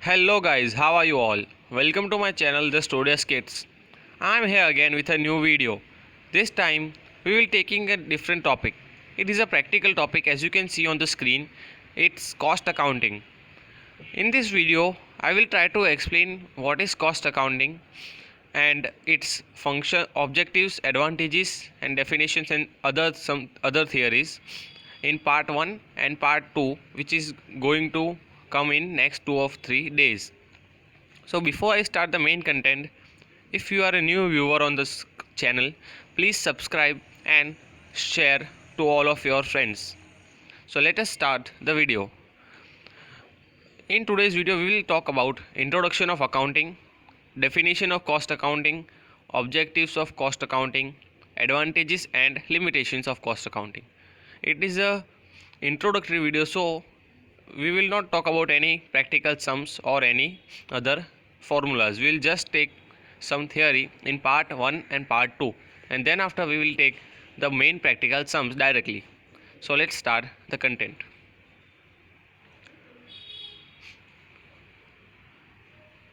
Hello guys, how are you all? Welcome to my channel The Studious Kids. I am here again with a new video. This time we will taking a different topic. It is a practical topic as you can see on the screen. It's cost accounting. In this video I will try to explain what is cost accounting and its function, objectives, advantages and definitions and some other theories in part 1 and part 2, which is going to come in next 2 or 3 days. So before I start the main content, if you are a new viewer on this channel, please subscribe and share to all of your friends. So let us start the video. In today's video we will talk about introduction of accounting, definition of cost accounting, objectives of cost accounting, advantages and limitations of cost accounting. It is a introductory video, so we will not talk about any practical sums or any other formulas. We will just take some theory in part 1 and part 2, and then after we will take the main practical sums directly. So let's start the content.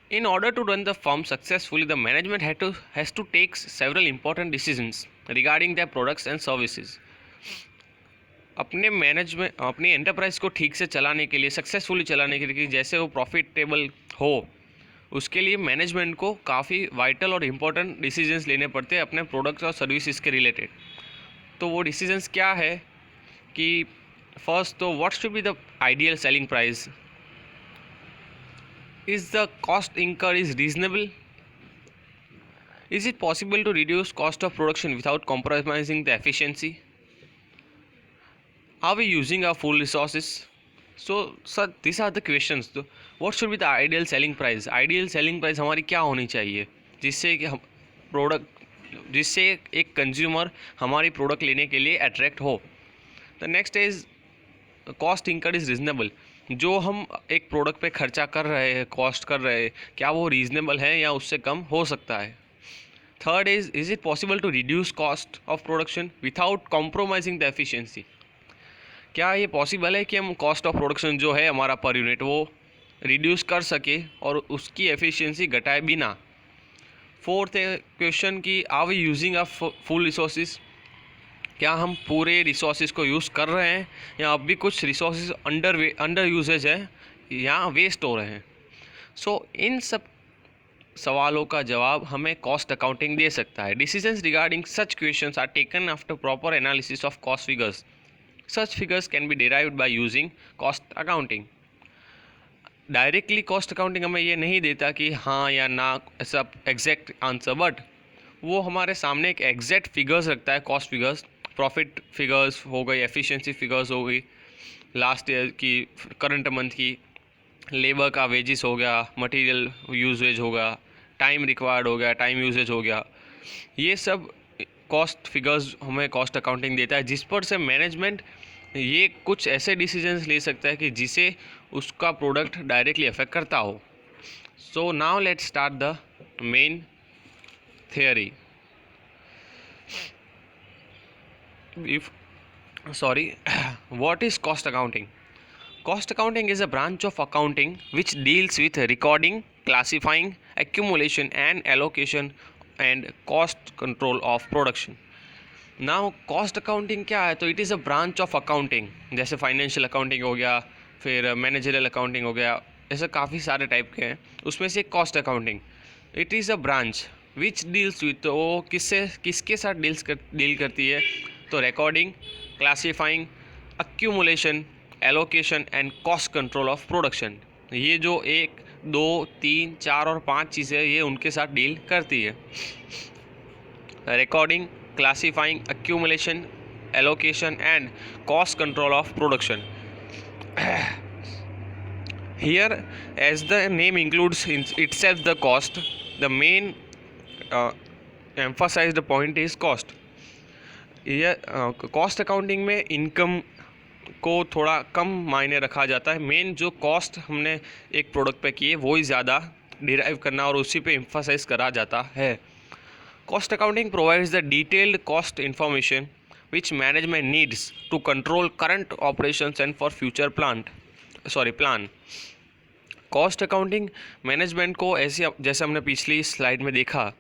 In order to run the firm successfully, the management has to take several important decisions regarding their products and services. अपनी enterprise को ठीक से चलाने के लिए, successfully चलाने के लिए, जैसे वो प्रॉफिटेबल हो, उसके लिए मैनेजमेंट को काफ़ी वाइटल और इम्पोर्टेंट डिसीजंस लेने पड़ते हैं अपने प्रोडक्ट्स और सर्विसेज के रिलेटेड. तो वो डिसीजंस क्या है कि फर्स्ट तो what should be the ideal selling price, is the cost incur is reasonable, is it possible to reduce cost of production without compromising the efficiency, are we using our full resources? So sir, these are the questions. So what should be the ideal selling price? Ideal selling price हमारी क्या होनी चाहिए जिससे कि जिससे एक consumer हमारी product लेने के लिए अट्रैक्ट हो. The next is cost incur is reasonable. जो हम एक प्रोडक्ट पे खर्चा कर रहे हैं, कॉस्ट कर रहे हैं, क्या वो रीजनेबल है या उससे कम हो सकता है. Third is it possible to reduce cost of production without compromising the efficiency. क्या ये पॉसिबल है कि हम कॉस्ट ऑफ प्रोडक्शन जो है हमारा पर यूनिट वो रिड्यूस कर सके और उसकी एफिशिएंसी घटाए बिना. फोर्थ है क्वेश्चन कि are we using a full resources. क्या हम पूरे रिसोर्सेज को यूज़ कर रहे हैं या अब भी कुछ रिसोर्सेज अंडर यूजेज है या वेस्ट हो रहे हैं. सो इन सब सवालों का जवाब हमें कॉस्ट अकाउंटिंग दे सकता है. Decisions regarding such questions are taken after proper analysis of cost figures. Such figures can be derived by using cost accounting. Directly cost accounting हमें ये नहीं देता कि हाँ या ना ऐसा एग्जैक्ट आंसर, बट वो हमारे सामने एक एग्जैक्ट फिगर्स रखता है. कॉस्ट फिगर्स, प्रॉफिट फिगर्स हो गई, एफिशिएंसी फिगर्स हो गई, लास्ट ईयर की, करंट मंथ की, लेबर का वेजेस हो गया, मटेरियल यूजेज होगा, टाइम रिक्वायर्ड हो गया, टाइम यूजेज हो गया. ये सब कॉस्ट फिगर्स हमें कॉस्ट अकाउंटिंग देता है, जिस पर से मैनेजमेंट ये कुछ ऐसे डिसीजंस ले सकता है कि जिसे उसका प्रोडक्ट डायरेक्टली अफेक्ट करता हो. सो now let's start the main theory. What is cost accounting? Cost accounting is a branch of accounting which deals with recording, classifying, accumulation and allocation and cost control of production. Now cost accounting क्या है? तो it is a branch of accounting. जैसे financial accounting हो गया, फिर managerial accounting हो गया, ऐसे काफ़ी सारे टाइप के हैं. उसमें से cost accounting it is a branch which deals with, तो वो किसके साथ डील करती है? तो recording, classifying, accumulation, allocation and cost control of production. ये जो 1, 2, 3, 4 और 5 चीज़ें ये उनके साथ डील करती है. Recording, classifying, accumulation, allocation and cost control of production. Here, as the name includes in itself the cost, the main emphasized point is cost. Cost accounting में इनकम को थोड़ा कम मायने रखा जाता है. मेन जो कॉस्ट हमने एक प्रोडक्ट पे की है वो ही ज़्यादा डिराइव करना और उसी पे एम्फसाइज करा जाता है. Cost accounting provides the detailed cost information which management needs to control current operations and for future plan. Cost accounting management को ऐसी, जैसे हमने पिछली स्लाइड में देखा,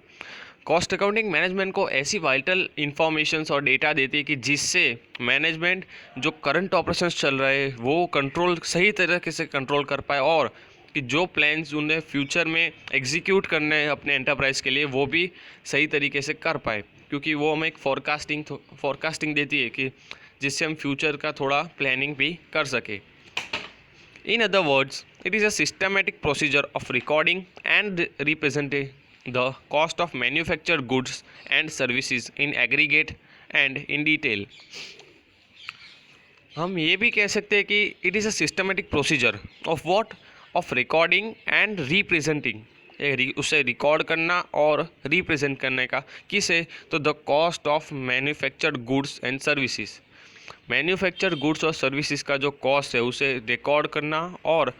कॉस्ट अकाउंटिंग मैनेजमेंट को ऐसी वाइटल इंफॉर्मेशंस और डेटा देती है कि जिससे मैनेजमेंट जो करंट ऑपरेशंस चल रहे हैं वो कंट्रोल सही तरीके से कंट्रोल कर पाए, और कि जो प्लान्स उन्हें फ्यूचर में एग्जीक्यूट करने हैं अपने एंटरप्राइज के लिए वो भी सही तरीके से कर पाए, क्योंकि वो हमें एक फोरकास्टिंग देती है कि जिससे हम फ्यूचर का थोड़ा प्लानिंग भी कर सके। In other words, it is a systematic procedure of recording and representing the cost of manufactured goods and services in aggregate and in detail. हम ये भी कह सकते हैं कि it is a systematic procedure of what? Of recording and representing. उसे record करना और रिप्रेजेंट करने का, किसे? तो the cost of manufactured goods and services. Manufacture goods और सर्विसेज का जो कॉस्ट है उसे रिकॉर्ड करना और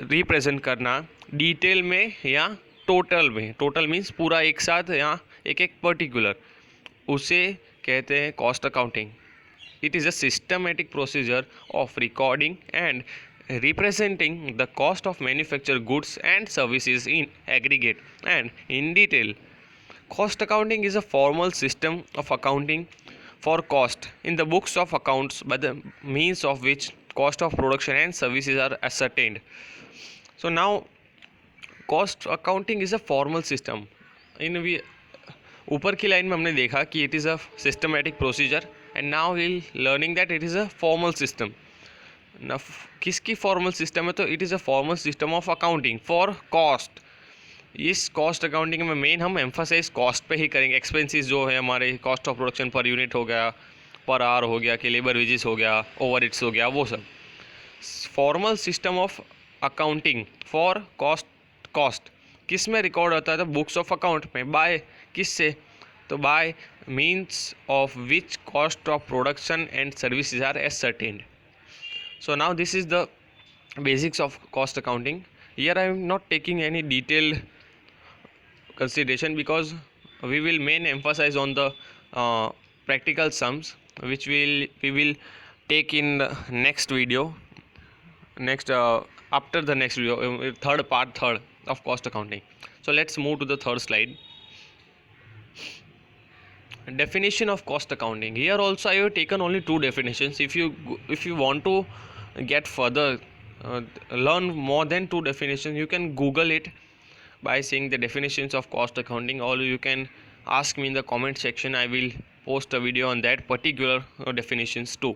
रिप्रेजेंट करना डिटेल में या टोटल में। टोटल मीन्स पूरा एक साथ या एक एक पर्टिकुलर, उसे कहते हैं cost accounting. It is a systematic procedure of recording and representing the cost of manufactured goods and services in aggregate and in detail. Cost accounting is a formal system of accounting for cost in the books of accounts by the means of which cost of production and services are ascertained. So now cost accounting is a formal system. in we ऊपर की line में हमने देखा कि it is a systematic procedure and now we'll learning that it is a formal system. ना किसकी formal system है? तो it is a formal system of accounting for cost. इस कॉस्ट अकाउंटिंग में मेन हम एम्फासाइज कॉस्ट पे ही करेंगे। Expenses जो है हमारे, cost of production per unit हो गया, पर आवर हो गया, कि लेबर वेजेस हो गया, ओवरहेड्स हो गया, वो सब। Formal system of accounting for cost किस में रिकॉर्ड होता है? तो बुक्स ऑफ अकाउंट में। बाय किससे? तो by means of which cost of production and services are ascertained. So now this is the basics of cost accounting. Here I am not taking any detailed consideration because we will main emphasize on the practical sums, which we will take in the next video, after the next video, third of cost accounting. So let's move to the third slide. Definition of cost accounting. Here also I have taken only two definitions. If you want to get further, learn more than two definitions, you can Google it by seeing the definitions of cost accounting, or you can ask me in the comment section. I will post a video on that particular definitions too.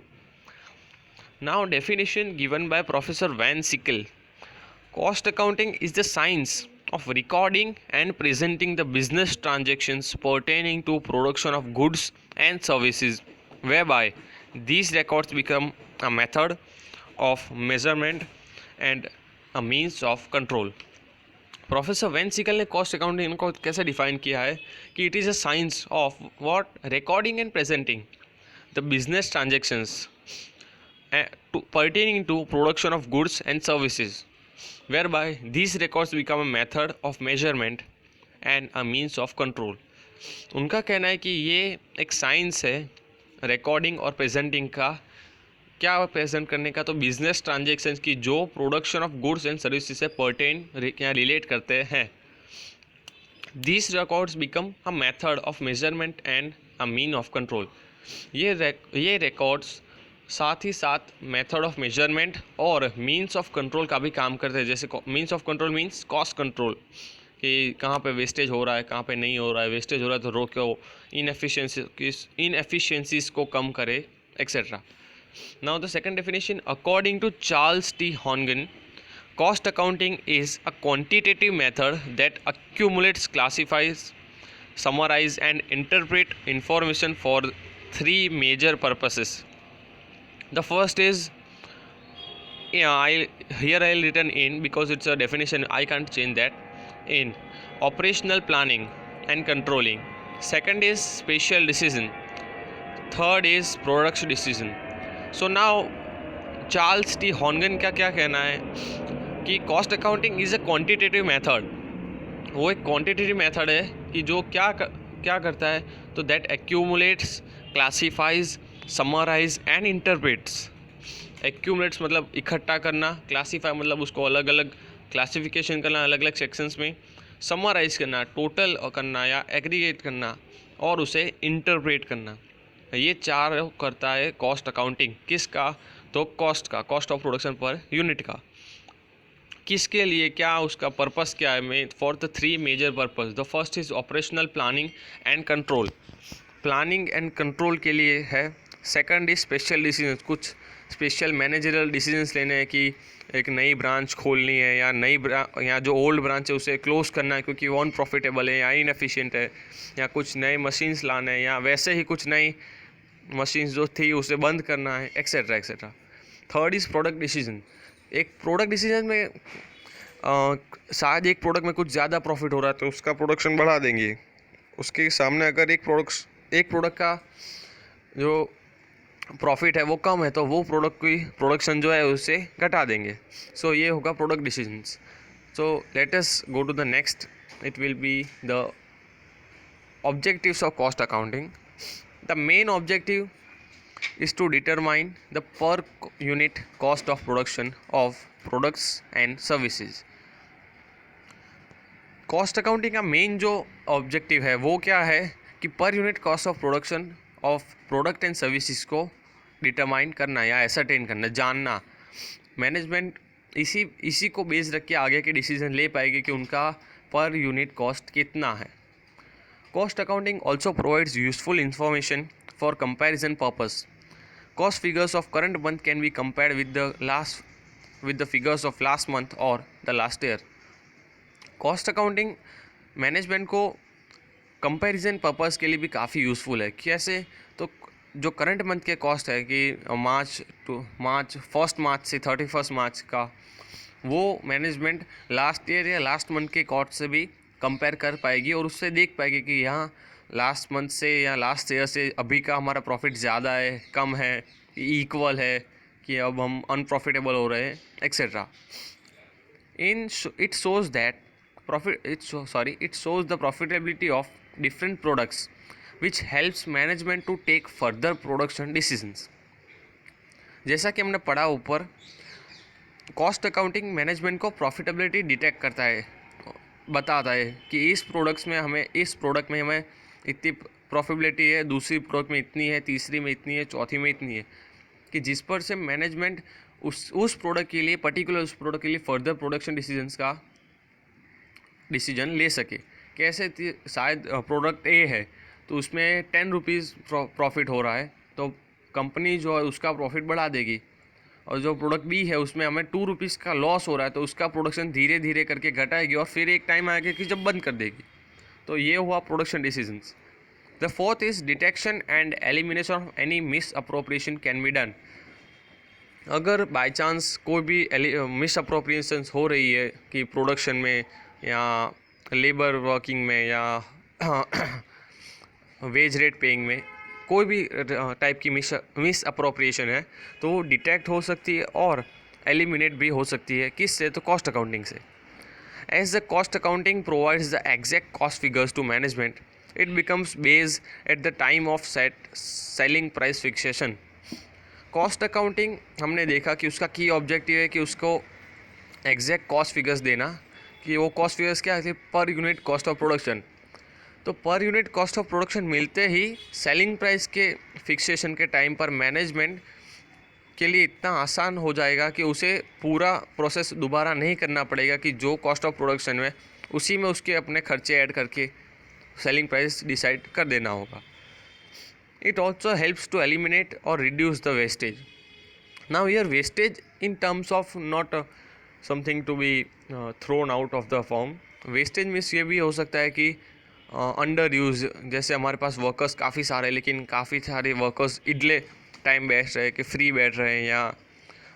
Now definition given by Professor Van Sickle. Cost accounting is the science of recording and presenting the business transactions pertaining to production of goods and services, whereby these records become a method of measurement and a means of control. Professor Van Sickle ने cost accounting को कैसे define किया है कि it is a science of what? Recording and presenting the business transactions pertaining to production of goods and services, whereby these records become a method of measurement and a means of control. उनका कहना है कि ये एक science है recording और presenting का। क्या प्रेजेंट करने का? तो बिजनेस ट्रांजेक्शन्स की जो production of goods and services से पर्टेन या रिलेट करते हैं। This records become a method of measurement and a mean of control. ये रिकॉर्ड्स साथ ही साथ मेथड ऑफ मेजरमेंट और मीन्स ऑफ कंट्रोल का भी काम करते हैं। जैसे means of control means cost control, कि कहाँ पे वेस्टेज हो रहा है, कहाँ पे नहीं हो रहा है, वेस्टेज हो रहा है तो रोको, इनएफिशिएंसीज को कम करे, etcetera. Now the second definition, according to Charles T. Hongan, cost accounting is a quantitative method that accumulates, classifies, summarize and interpret information for three major purposes. The first is, I'll written in because it's a definition, I can't change that, in operational planning and controlling. Second is spatial decision. Third is production decision. So now Charles T Horngren का क्या कहना है कि cost accounting is a quantitative method. वो एक quantitative method है कि जो क्या करता है, तो that accumulates, classifies, summarises and interprets. Accumulates मतलब इकट्ठा करना, क्लासीफाई मतलब उसको अलग अलग क्लासिफिकेशन करना अलग अलग सेक्शंस में, समराइज करना, टोटल करना या एग्रीगेट करना, और उसे इंटरप्रेट करना। ये चार करता है कॉस्ट अकाउंटिंग। किसका? तो कॉस्ट का, cost of production per unit का। किसके लिए, क्या उसका पर्पस क्या है? में for the three major purpose. The first is operational planning and control, planning and control के लिए है। सेकंड इज स्पेशल डिसीजन, कुछ स्पेशल मैनेजरल डिसीजंस लेने हैं कि एक नई ब्रांच खोलनी है या या जो ओल्ड ब्रांच है उसे क्लोज करना है क्योंकि वो अनप्रॉफिटेबल है या इनएफिशिएंट है, या कुछ नए मशीन्स लाने हैं, या वैसे ही कुछ नई मशीन्स जो थी उसे बंद करना है, etcetera etcetera. Third is product decision. एक प्रोडक्ट डिसीजन में शायद एक प्रोडक्ट में कुछ ज़्यादा प्रॉफिट हो रहा है तो उसका प्रोडक्शन बढ़ा देंगे। उसके सामने अगर एक प्रोडक्ट का जो प्रॉफिट है वो कम है तो वो प्रोडक्ट की प्रोडक्शन जो है उसे घटा देंगे। सो ये होगा product decisions. So let us go to the next, it will be the objectives of cost accounting. The main objective is to determine the per unit cost of production of products and services. Cost accounting का main जो objective है वो क्या है कि per unit cost of production of product and services को determine करना या एसरटेन करना, जानना। मैनेजमेंट इसी को बेस रख के आगे के डिसीजन ले पाएगी कि उनका पर यूनिट कॉस्ट कितना है। Cost accounting also provides useful information for comparison purpose. Cost figures of current month can be compared with the figures of last month or the last year. Cost accounting management को comparison purpose के लिए भी काफ़ी useful है। कैसे? तो जो current month के कॉस्ट है कि फर्स्ट मार्च से 31 मार्च का, वो मैनेजमेंट लास्ट ईयर या लास्ट मंथ के कॉस्ट से भी कंपेयर कर पाएगी और उससे देख पाएगी कि यहाँ लास्ट मंथ से या लास्ट ईयर से अभी का हमारा प्रॉफिट ज़्यादा है, कम है, इक्वल है, कि अब हम अनप्रॉफिटेबल हो रहे हैं, etcetera. It shows the profitability of different products which helps management to take further production decisions. जैसा कि हमने पढ़ा ऊपर, कॉस्ट अकाउंटिंग मैनेजमेंट को प्रॉफिटेबिलिटी डिटेक्ट करता है, बताता है कि इस प्रोडक्ट में हमें इतनी प्रॉफिटेबिलिटी है, दूसरी प्रोडक्ट में इतनी है, तीसरी में इतनी है, चौथी में इतनी है, कि जिस पर से मैनेजमेंट उस प्रोडक्ट के लिए उस प्रोडक्ट के लिए फर्दर प्रोडक्शन डिसीजन ले सके। कैसे? शायद प्रोडक्ट ए है तो उसमें 10 रुपीज़ प्रॉफिट हो रहा है तो कंपनी जो है उसका प्रॉफिट बढ़ा देगी, और जो प्रोडक्ट बी है उसमें हमें 2 रुपीज़ का लॉस हो रहा है तो उसका प्रोडक्शन धीरे धीरे करके घटाएगी और फिर एक टाइम आएगा कि जब बंद कर देगी। तो ये हुआ production decisions. The fourth is detection and elimination of any miss appropriation can be done. अगर बाय चांस कोई भी मिस अप्रोप्रिएशन हो रही है कि प्रोडक्शन में या लेबर वर्किंग में या वेज रेट पेइंग में कोई भी टाइप की मिस अप्रोप्रिएशन है तो वो डिटेक्ट हो सकती है और एलिमिनेट भी हो सकती है। किससे? तो कॉस्ट अकाउंटिंग से। As the cost accounting provides the exact cost figures to management, it becomes based at the time of selling price fixation. Cost accounting हमने देखा कि उसका की ऑब्जेक्टिव है कि उसको एग्जैक्ट कॉस्ट फिगर्स देना, कि वो कॉस्ट फिगर्स क्या है? Per unit cost of production. तो per unit cost of production मिलते ही सेलिंग प्राइस के फिक्सेशन के टाइम पर मैनेजमेंट के लिए इतना आसान हो जाएगा कि उसे पूरा प्रोसेस दोबारा नहीं करना पड़ेगा, कि जो कॉस्ट ऑफ प्रोडक्शन है उसी में उसके अपने खर्चे ऐड करके सेलिंग प्राइस डिसाइड कर देना होगा। It also helps to eliminate और reduce the wastage. Now here wastage in terms of not something to be thrown out of the form. Wastage means ये भी हो सकता है कि अंडर यूज, जैसे हमारे पास वर्कर्स काफ़ी सारे लेकिन काफ़ी सारे वर्कर्स इडले टाइम बैठ रहे, कि फ्री बैठ रहे हैं, या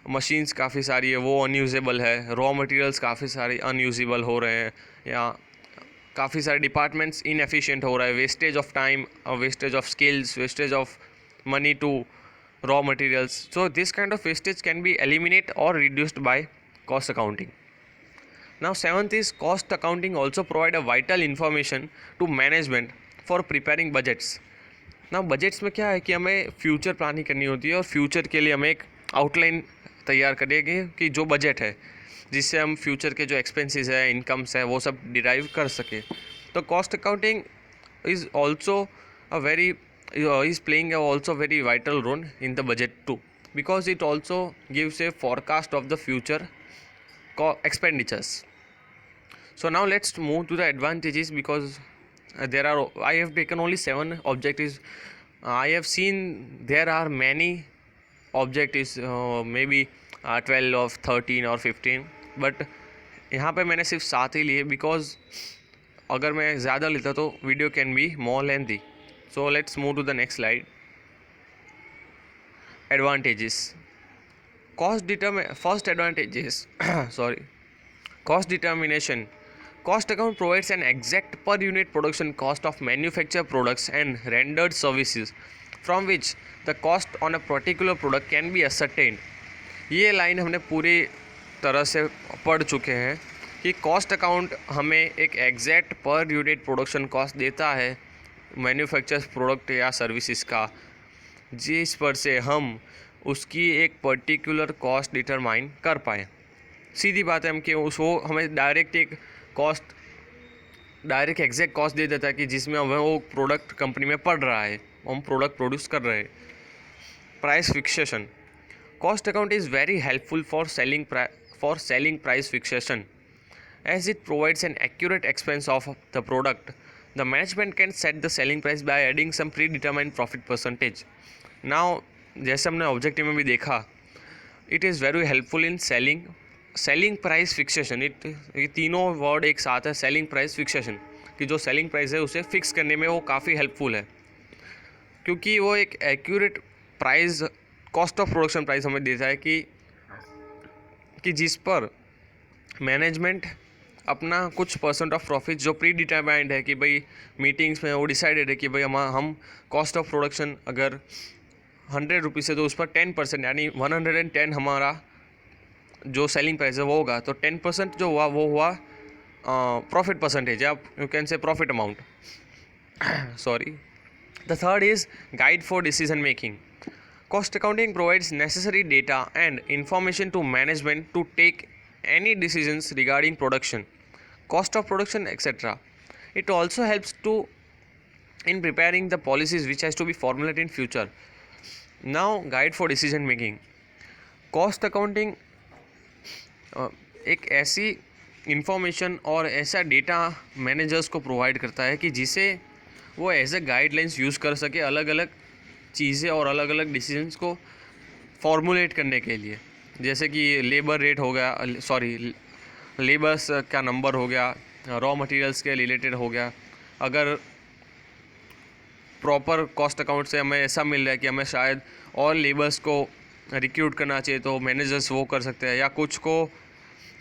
मशीन्स काफ़ी सारी है वो अनयूजेबल है, रॉ मटेरियल्स काफ़ी सारे अनयूजेबल हो रहे हैं, या काफ़ी सारे डिपार्टमेंट्स इनएफिशिएंट हो रहा है, wastage of time, wastage of skills, wastage of money to raw materials. So this kind of wastage can be eliminate और reduced by cost accounting. Now seventh is cost accounting also provide a vital information to management for preparing budgets. Now budgets में क्या है कि हमें future planning करनी होती है और फ्यूचर के लिए हमें एक आउटलाइन तैयार करेंगे कि जो बजट है जिससे हम फ्यूचर के जो एक्सपेंसेस है, इनकम्स है, वो सब डिराइव कर सके। तो cost accounting is also a very is playing a also very vital role in the budget too, because it also gives a forecast of the future expenditures. So now let's move to the advantages, because there are, I have taken only 7 objectives. I have seen there are many objectives, maybe 12 or 13 or 15, but यहाँ पे मैंने सिर्फ 7 ही लिए, because अगर मैं ज़्यादा लेता तो video can be more lengthy. So let's move to the next slide. Advantages. First advantage is sorry, cost determination. Cost account provides an exact per unit production cost of manufactured products and rendered services, from which the cost on a particular product can be ascertained. ये line हमने पूरी तरह से पढ़ चुके हैं कि cost account हमें एक exact per unit production cost देता है मैन्युफैक्चर प्रोडक्ट या सर्विसेज का, जिस पर से हम उसकी एक पर्टिकुलर कॉस्ट डिटरमाइन कर पाए. सीधी बात है, हम कि उसको हमें डायरेक्ट एग्जैक्ट कॉस्ट दे देता है कि जिसमें हमें वो प्रोडक्ट कंपनी में पड़ रहा है, हम प्रोडक्ट प्रोड्यूस कर रहे हैं. Price fixation. Cost account is very helpful for selling price fixation, as it provides an accurate expense of the product. The management can set the selling price by adding some predetermined profit percentage. Now, जैसे हमने objective में भी देखा, it is very helpful in selling price fixation. ये तीनों word एक साथ है, सेलिंग प्राइस फिक्सेशन, कि जो सेलिंग प्राइस है उसे फिक्स करने में वो काफ़ी हेल्पफुल है, क्योंकि वो एक accurate price, cost of production price हमें देता है कि जिस पर मैनेजमेंट अपना कुछ परसेंट ऑफ प्रॉफिट जो प्री डिटरमाइंड है कि भाई मीटिंग्स में वो डिसाइडेड है कि भाई हम कॉस्ट ऑफ प्रोडक्शन अगर 100 रुपीज़ है तो उस पर 10% यानी 110 हमारा जो सेलिंग प्राइस है वो होगा, तो 10% जो हुआ वो हुआ प्रॉफिट परसेंटेज, आप you can say profit amount. Sorry. The third is guide for decision making. Cost accounting provides necessary data and information to management to take any decisions regarding production, cost of production, etc. It also helps in preparing the policies which has to be formulated in future. Now, guide for decision making. Cost accounting एक ऐसी information और ऐसा data managers को provide करता है कि जिसे वो एज ए गाइडलाइंस यूज़ कर सके अलग अलग चीज़ें और अलग अलग डिसीजंस को फॉर्मुलेट करने के लिए. जैसे कि लेबर रेट हो गया, सॉरी लेबर्स का नंबर हो गया, रॉ मटेरियल्स के रिलेटेड हो गया. अगर प्रॉपर कॉस्ट अकाउंट से हमें ऐसा मिल रहा है कि हमें शायद और लेबर्स को रिक्रूट करना चाहिए तो मैनेजर्स वो कर सकते हैं, या कुछ को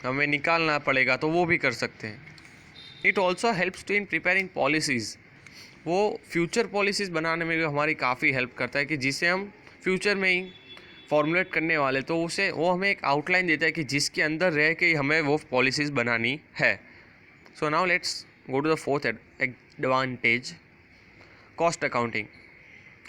हमें निकालना पड़ेगा तो वो भी कर सकते हैं. It also helps to in preparing policies. वो फ्यूचर पॉलिसीज़ बनाने में भी हमारी काफ़ी हेल्प करता है कि जिसे हम फ्यूचर में ही फॉर्मुलेट करने वाले, तो उसे वो हमें एक आउटलाइन देता है कि जिसके अंदर रह के हमें वो पॉलिसीज़ बनानी है. So now let's go to the fourth advantage, cost accounting.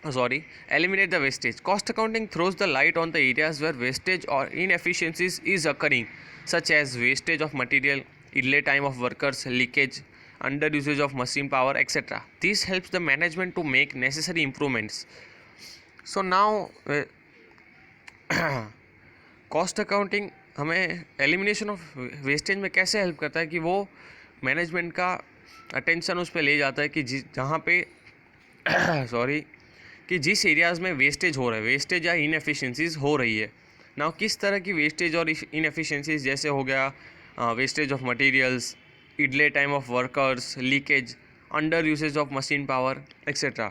Eliminate the wastage. Cost accounting throws the light on the areas where wastage or inefficiencies is occurring, such as wastage of material, idle time of workers, leakage, under usage of machine power, etc. This helps the management to make necessary improvements. So now, cost accounting हमें elimination of wastage में कैसे help करता है कि वो management का attention उस पर ले जाता है कि जहाँ पे कि जिस एरियाज़ में वेस्टेज हो रहा है, वेस्टेज या इनएफिशिएंसीज हो रही है ना, किस तरह की वेस्टेज और इनएफिशिएंसीज, जैसे हो गया wastage of materials, idle time of workers, leakage, under usage of machine power, etcetera.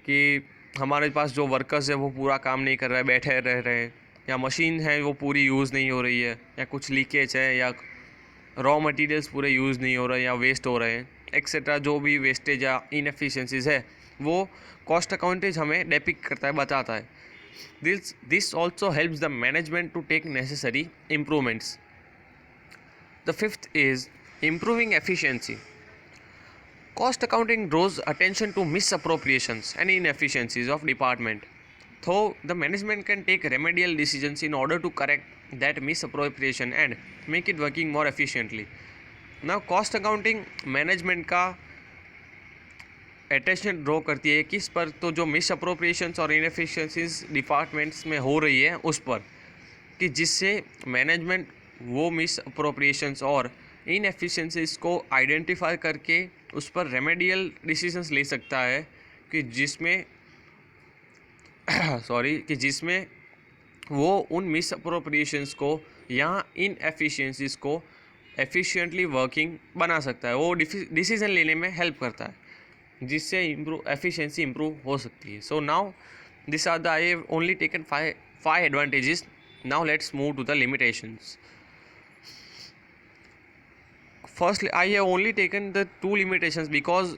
कि हमारे पास जो वर्कर्स है वो पूरा काम नहीं कर रहा है, बैठे रह रहे हैं, या मशीन है वो पूरी यूज़ नहीं हो रही है, या कुछ लीकेज है, या रॉ मटेरियल्स पूरे यूज़ नहीं हो रहे हैं या वेस्ट हो रहे हैं, एक्सेट्रा. जो भी वेस्टेज या इनएफिशिएंसीज है वो कॉस्ट अकाउंटेज हमें डेपिक्ट करता है, बताता है. This also helps the management to take necessary improvements. The fifth is improving efficiency. Cost accounting draws attention to misappropriations and inefficiencies of department. Though the management can take remedial decisions in order to correct that misappropriation and make it working more efficiently. Now cost accounting management का attention draw करती है किस पर, तो जो miss appropriations और inefficiencies departments में हो रही है उस पर, कि जिससे मैनेजमेंट वो मिस अप्रोप्रिएशंस और इनएफिशिएंसीज को आइडेंटिफाई करके उस पर रेमेडियल डिसीजंस ले सकता है, कि जिसमें जिसमें वो उन मिस अप्रोप्रिएशंस को या इनएफिशिएंसीज को एफिशिएंटली वर्किंग बना सकता है, वो डिसीजन लेने में हेल्प करता है, जिससे एफिशिएंसी इम्प्रूव हो सकती है. So now this are the I have only taken five advantages. Now let's move to the limitations. Firstly, I have only taken the 2 limitations because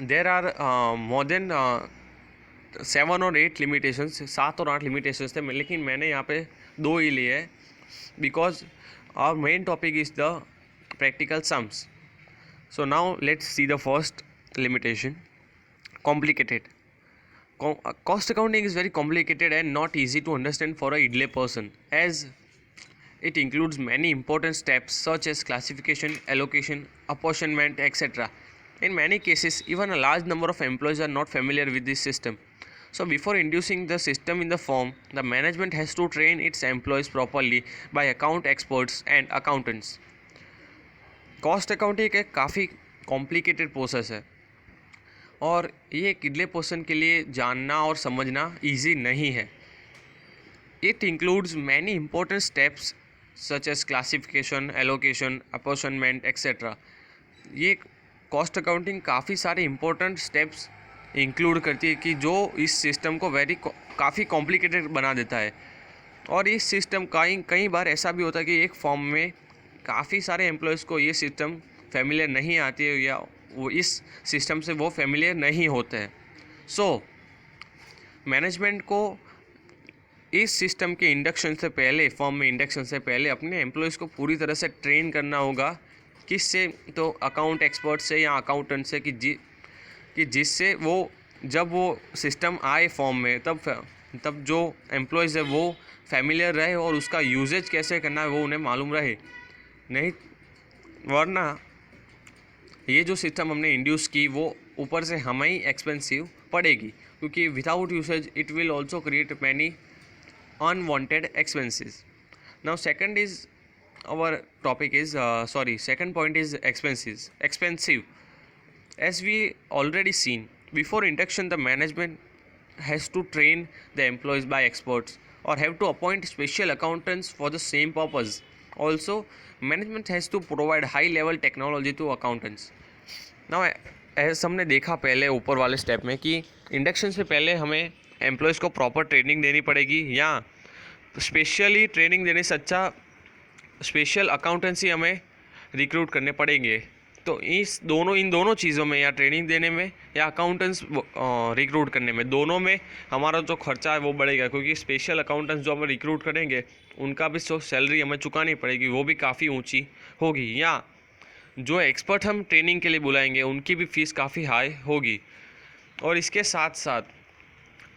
there are more than 7 or 8 limitations. 7 और 8 limitations थे, लेकिन मैंने यहाँ पे 2 ही लिए हैं, because our main topic is the practical sums. So now let's see the first limitation. Complicated. Cost accounting is very complicated and not easy to understand for a idle person, as it includes many important steps such as classification, allocation, apportionment, etc. In many cases, even a large number of employees are not familiar with this system. So before introducing the system in the firm, the management has to train its employees properly by account experts and accountants. Cost accounting एक काफ़ी complicated process है, और ये किडले person के लिए जानना और समझना easy नहीं है. It includes many important steps such as classification, allocation, apportionment, etc. ये कॉस्ट अकाउंटिंग काफ़ी सारे इम्पोर्टेंट स्टेप्स इंक्लूड करती है, कि जो इस सिस्टम को काफ़ी कॉम्प्लिकेटेड बना देता है. और इस सिस्टम कई बार ऐसा भी होता है कि एक फॉर्म में काफ़ी सारे एम्प्लॉयज़ को ये सिस्टम फेमिलियर नहीं आती है, या वो इस सिस्टम से वो फेमिलियर नहीं होते हैं. सो मैनेजमेंट को इस सिस्टम के इंडक्शन से पहले, फॉर्म में इंडक्शन से पहले अपने एम्प्लॉयज़ को पूरी तरह से ट्रेन करना होगा. किससे? तो अकाउंट एक्सपर्ट से या अकाउंटेंट से, कि जिससे वो जब वो सिस्टम आए फॉर्म में, तब जो एम्प्लॉयज़ है वो फेमिलियर रहे और उसका यूजेज कैसे करना है वो उन्हें मालूम रहे. नहीं वरना ये जो सिस्टम हमने इंड्यूस की वो ऊपर से हमें ही एक्सपेंसिव पड़ेगी, क्योंकि without usage it will also create many unwanted expenses. Now second point is expensive. As we already seen before induction, the management has to train the employees by experts or have to appoint special accountants for the same purpose. Also, management has to provide high level technology to accountants. Now as हमने देखा पहले ऊपर वाले step में, कि induction से पहले हमें एम्प्लॉयज़ को प्रॉपर ट्रेनिंग देनी पड़ेगी, या स्पेशली ट्रेनिंग देने से अच्छा स्पेशल अकाउंटेंसी हमें रिक्रूट करने पड़ेंगे. तो इन दोनों चीज़ों में, या ट्रेनिंग देने में या अकाउंटेंट्स रिक्रूट करने में, दोनों में हमारा जो खर्चा है वो बढ़ेगा, क्योंकि स्पेशल अकाउंटेंट्स जो हम रिक्रूट करेंगे उनका भी जो सैलरी हमें चुकानी पड़ेगी वो भी काफ़ी ऊँची होगी, या जो एक्सपर्ट हम ट्रेनिंग के लिए बुलाएंगे उनकी भी फ़ीस काफ़ी हाई होगी. और इसके साथ साथ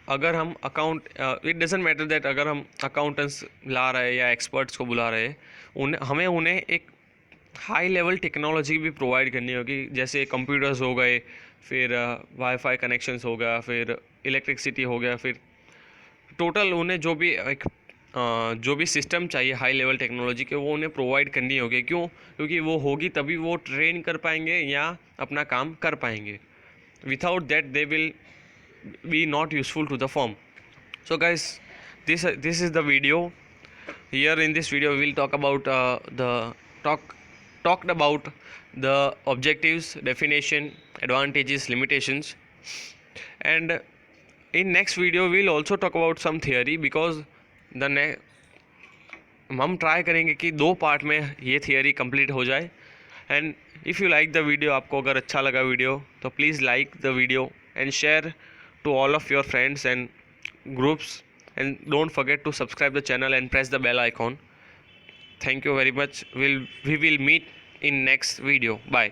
अगर हम इट डजेंट मैटर दैट अगर हम अकाउंटेंट्स ला रहे हैं या एक्सपर्ट्स को बुला रहे हैं, हमें उन्हें एक हाई लेवल टेक्नोलॉजी भी प्रोवाइड करनी होगी, जैसे कंप्यूटर्स हो गए, फिर वाईफाई कनेक्शंस हो गया, फिर इलेक्ट्रिसिटी हो गया, फिर टोटल उन्हें जो भी सिस्टम चाहिए हाई लेवल टेक्नोलॉजी के, वो उन्हें प्रोवाइड करनी होगी. क्यों? क्योंकि वो होगी तभी वो ट्रेन कर पाएंगे या अपना काम कर पाएंगे. Without that they will be not useful to the firm. So guys, this is the video. Here in this video we will talk about talked about the objectives, definition, advantages, limitations, and in next video we will also talk about some theory, because हम try करेंगे कि 2 part में ये theory complete हो जाए. And if you like the video, आपको अगर अच्छा लगा वीडियो तो please like the video and share to all of your friends and groups, and don't forget to subscribe the channel and press the bell icon. Thank you very much. We will meet in next video. Bye.